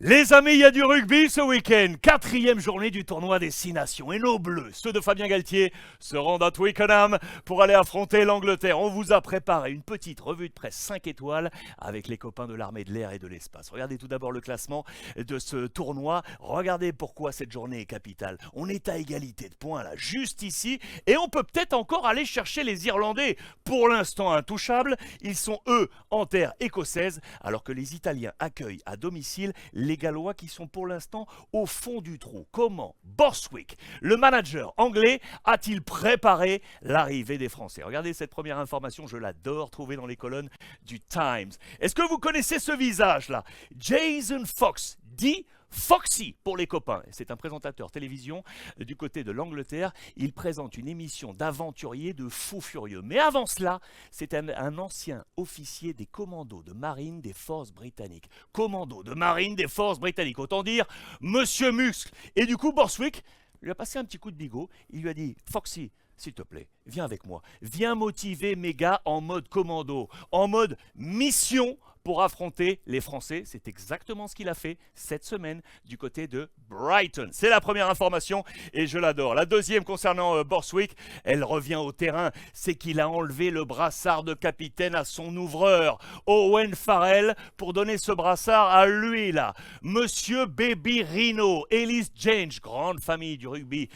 Les amis, il y a du rugby ce week-end, quatrième journée du tournoi des 6 nations. Et nos bleus, ceux de Fabien Galtier, se rendent à Twickenham pour aller affronter l'Angleterre. On vous a préparé une petite revue de presse 5 étoiles avec les copains de l'armée de l'air et de l'espace. Regardez tout d'abord le classement de ce tournoi. Regardez pourquoi cette journée est capitale. On est à égalité de points là, juste ici. Et on peut peut-être encore aller chercher les Irlandais. Pour l'instant intouchables, ils sont eux en terre écossaise, alors que les Italiens accueillent à domicile les Gallois qui sont pour l'instant au fond du trou. Comment Borthwick, le manager anglais, a-t-il préparé l'arrivée des Français? Regardez cette première information, je l'adore, trouvée dans les colonnes du Times. Est-ce que vous connaissez ce visage-là? Jason Fox, dit Foxy pour les copains. C'est un présentateur télévision du côté de l'Angleterre. Il présente une émission d'aventuriers de fous furieux. Mais avant cela, c'est un ancien officier des commandos de marine des forces britanniques. Commando de marine des forces britanniques. Autant dire Monsieur Muscle. Et du coup, Borthwick lui a passé un petit coup de bigot. Il lui a dit « Foxy, s'il te plaît, viens avec moi. Viens motiver mes gars en mode commando, en mode mission pour affronter les Français. » C'est exactement ce qu'il a fait cette semaine du côté de Brighton. C'est la première information et je l'adore. La deuxième concernant Borthwick, elle revient au terrain. C'est qu'il a enlevé le brassard de capitaine à son ouvreur, Owen Farrell, pour donner ce brassard à lui là. Monsieur Baby Rhino, Ellis James, grande famille du rugby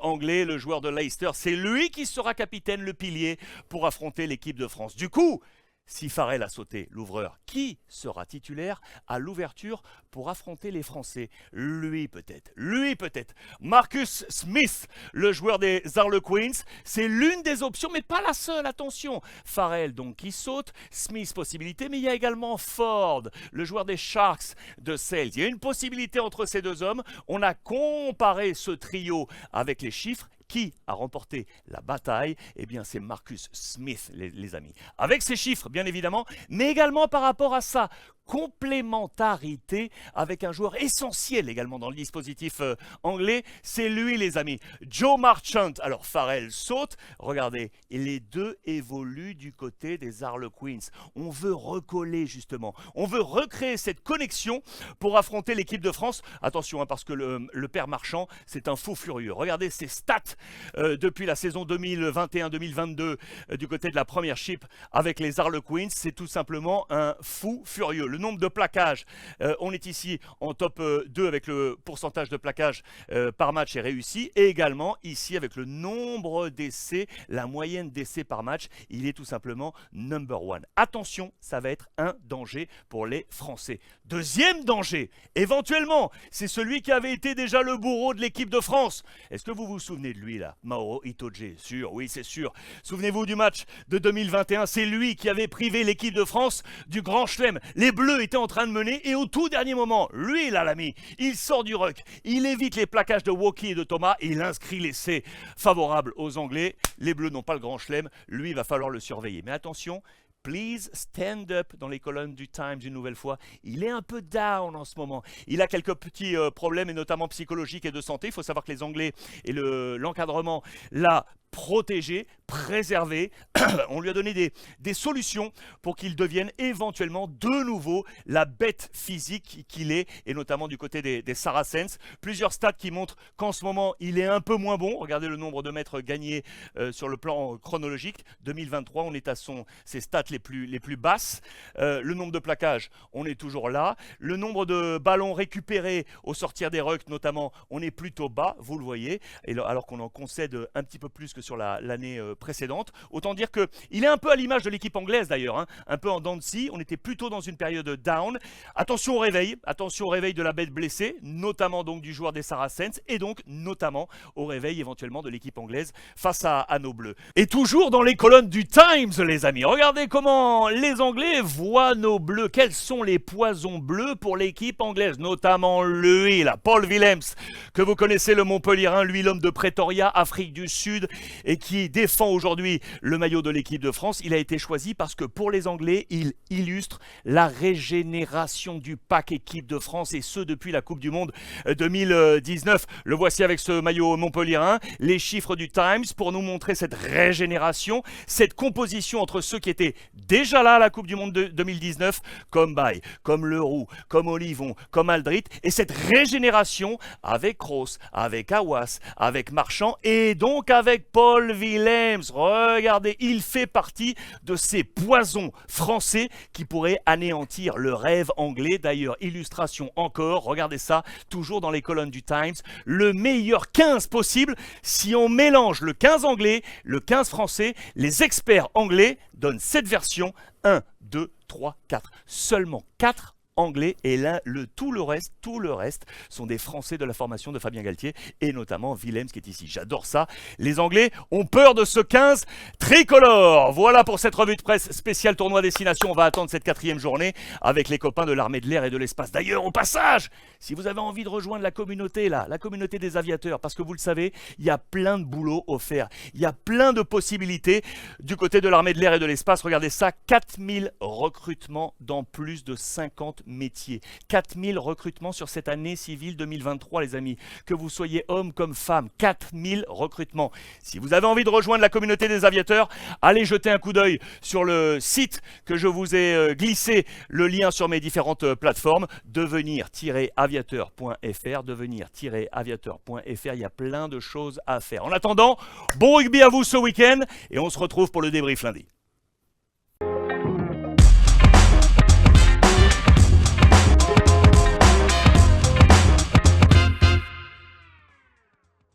anglais, le joueur de Leicester, c'est lui qui sera capitaine, le pilier, pour affronter l'équipe de France. Du coup, si Farrell a sauté, l'ouvreur, qui sera titulaire à l'ouverture pour affronter les Français? Lui peut-être, lui peut-être. Marcus Smith, le joueur des Harlequins, c'est l'une des options, mais pas la seule, attention. Farrell donc qui saute, Smith possibilité, mais il y a également Ford, le joueur des Sharks de Sales. Il y a une possibilité entre ces deux hommes. On a comparé ce trio avec les chiffres. Qui a remporté la bataille? Eh bien, c'est Marcus Smith, les amis. Avec ses chiffres, bien évidemment, mais également par rapport à sa complémentarité avec un joueur essentiel également dans le dispositif anglais, c'est lui les amis, Joe Marchant. Alors Farrell saute, regardez, et les deux évoluent du côté des Harlequins. On veut recoller justement, on veut recréer cette connexion pour affronter l'équipe de France. Attention, hein, parce que le père Marchand, c'est un fou furieux. Regardez ses stats depuis la saison 2021-2022 du côté de la première chip avec les Harlequins, c'est tout simplement un fou furieux. Le nombre de plaquages, on est ici en top 2 avec le pourcentage de plaquage par match est réussi, et également ici avec le nombre d'essais, la moyenne d'essais par match, il est tout simplement number one. Attention, ça va être un danger pour les Français. Deuxième danger, éventuellement, c'est celui qui avait été déjà le bourreau de l'équipe de France. Est-ce que vous vous souvenez de lui là? Mauro Itoje, sûr, oui c'est sûr. Souvenez-vous du match de 2021, c'est lui qui avait privé l'équipe de France du Grand Chelem. Les Bleus étaient en train de mener et au tout dernier moment, lui là l'ami, il sort du ruck, il évite les plaquages de Woki et de Thomas et il inscrit l'essai favorable aux Anglais. Les Bleus n'ont pas le Grand Chelem, lui il va falloir le surveiller. Mais attention, please stand up dans les colonnes du Times une nouvelle fois. Il est un peu down en ce moment. Il a quelques petits problèmes et notamment psychologiques et de santé. Il faut savoir que les Anglais et l'encadrement l'a protégé, préservé. On lui a donné des solutions pour qu'il devienne éventuellement de nouveau la bête physique qu'il est, et notamment du côté des Saracens. Plusieurs stats qui montrent qu'en ce moment, il est un peu moins bon. Regardez le nombre de mètres gagnés sur le plan chronologique. 2023, on est à ses stats les plus basses. Le nombre de plaquages, on est toujours là. Le nombre de ballons récupérés au sortir des rucks, notamment, on est plutôt bas, vous le voyez, alors qu'on en concède un petit peu plus que sur l'année précédente. Autant dire qu'il est un peu à l'image de l'équipe anglaise d'ailleurs, hein, un peu en dents de scie. On était plutôt dans une période down. Attention au réveil de la bête blessée, notamment donc du joueur des Saracens, et donc notamment au réveil éventuellement de l'équipe anglaise face à nos Bleus. Et toujours dans les colonnes du Times, les amis, regardez comment les Anglais voient nos Bleus. Quels sont les poisons bleus pour l'équipe anglaise, notamment lui, là, Paul Willems, que vous connaissez, le Montpellierin, lui l'homme de Pretoria, Afrique du Sud, et qui défend aujourd'hui le maillot de l'équipe de France, il a été choisi parce que pour les Anglais, il illustre la régénération du pack équipe de France et ce depuis la Coupe du Monde 2019. Le voici avec ce maillot montpelliérain, les chiffres du Times pour nous montrer cette régénération, cette composition entre ceux qui étaient déjà là à la Coupe du Monde de 2019, comme Baye, comme Leroux, comme Olivon, comme Aldrit, et cette régénération avec Kroos, avec Aouas, avec Marchand et donc avec Paul Willems. Regardez, il fait partie de ces poisons français qui pourraient anéantir le rêve anglais. D'ailleurs, illustration encore, regardez ça, toujours dans les colonnes du Times, le meilleur 15 possible si on mélange le 15 anglais, le 15 français. Les experts anglais donnent cette version 1, 2, 3, 4. Seulement 4 anglais et là, tout le reste sont des Français de la formation de Fabien Galtier et notamment Willems qui est ici. J'adore ça. Les Anglais ont peur de ce 15 tricolore. Voilà pour cette revue de presse spéciale tournoi Destination. On va attendre cette 4e journée avec les copains de l'armée de l'air et de l'espace. D'ailleurs, au passage, si vous avez envie de rejoindre la communauté là, la communauté des aviateurs, parce que vous le savez, il y a plein de boulot offert. Il y a plein de possibilités du côté de l'armée de l'air et de l'espace. Regardez ça, 4000 recrutements dans plus de 50 métiers. 4000 recrutements sur cette année civile 2023, les amis. Que vous soyez homme comme femme, 4000 recrutements. Si vous avez envie de rejoindre la communauté des aviateurs, allez jeter un coup d'œil sur le site que je vous ai glissé le lien sur mes différentes plateformes, devenir-aviateur.fr, devenir-aviateur.fr. Il y a plein de choses à faire. En attendant, bon rugby à vous ce week-end et on se retrouve pour le débrief lundi.